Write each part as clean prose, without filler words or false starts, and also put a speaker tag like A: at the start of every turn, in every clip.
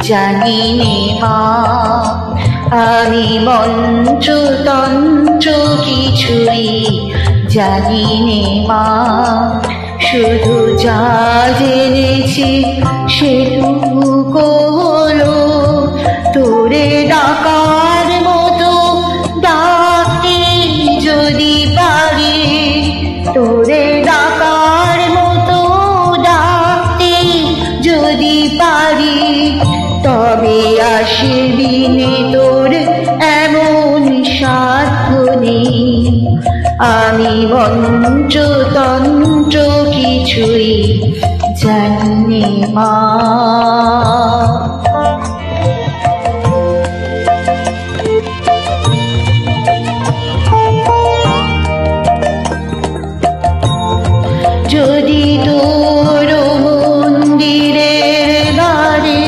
A: জানি নে মা। আমি মন্ত্র তন্ত্র কিছুই জানি নে মা, শুধু যা জেনেছি সেটুকু হলো তোরে ডাকার মতো ডাকতে যদি পারি, তোরে ডাকার মতো ডাকতে যদি পারি, তবে আসবি নে তোর এমন সাধ্য নেই। আমি মন্ত্র তন্ত্র কিছুই জানি নে মা। যদি তোর মন্দিরের দ্বারে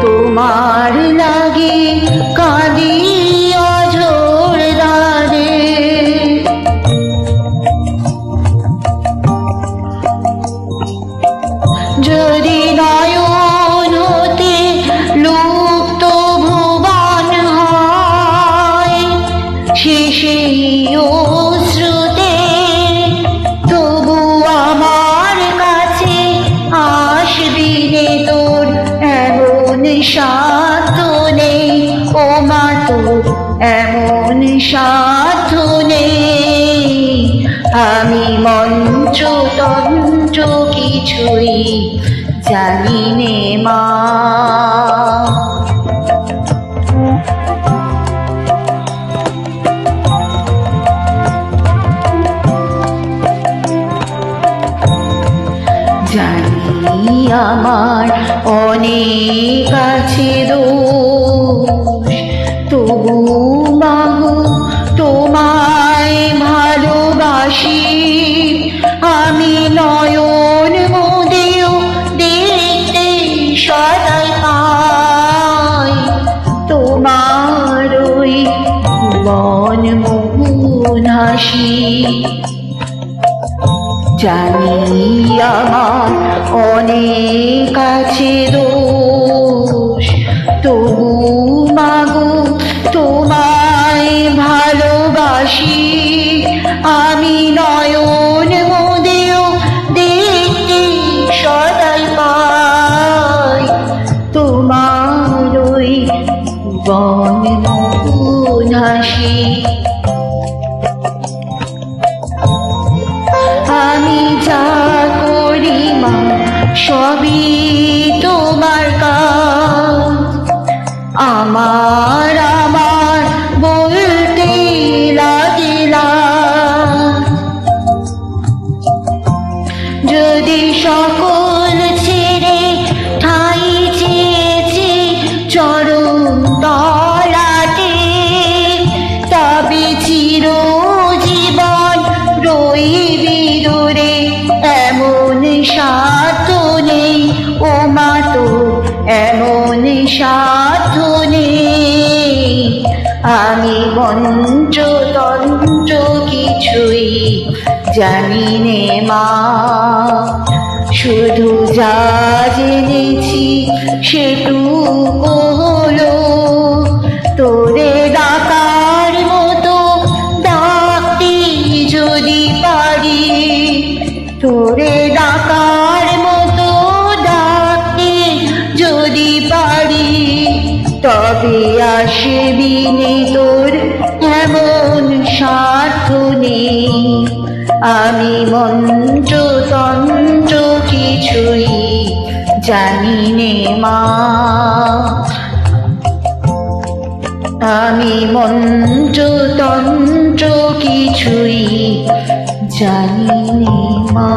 A: তোমার লাগে কাঁদি অঝোর দ্বারে, যদি নয়ন হতে লুপ্ত ভুবন হয় শেষে অশ্রুতে, তবু আমার কাছে আসবি নে তোর এমন সাধ্য নেই। ও মা তোর এমন সাধ্য নেই। আমি মন্ত্র তন্ত্র কিছুই জানি নে মা। জানি আমার অনেক আছে দোষ, তবু মাগো তোমায় ভালোবাসি। আমি নয়ন মুদেও দেখতে সদাই পাই তোমার ওই মন মোহন হাসি। জানি আমার অনেক আছে দোষ, তবু মাগো তোমায় ভালোবাসি। আমি নয়ন মুদেও দেখতে সদাই পাই তোমার ওই বন মোহন হাসি। আমি যা করি মা সবই তোমার কাজ, আমার আমার বলতে লাগিলা। যদি সকল ছেড়ে ঠাই চেয়েছি চরণ তলাতে, তবে চিরজীবন রইবি দূরে এমন সাধ্য নেই। ও মা তোর এমন সাধ্য নেই। আমি মন্ত্র তন্ত্র কিছুই জানি নে মা, শুধু যা জেনেছি সেটুকু হলো তোরে ডাকার মতো ডাকতে যদি পারি, তোরে ডাকার মতো ডাকতে যদি পারি, তবে আসবি নে তোর এমন সাধ্য নেই। আমি মন্ত্র তন্ত্র কিছুই জানি নে মা। আমি মন্ত্র তন্ত্র কিছুই জানি নে মা।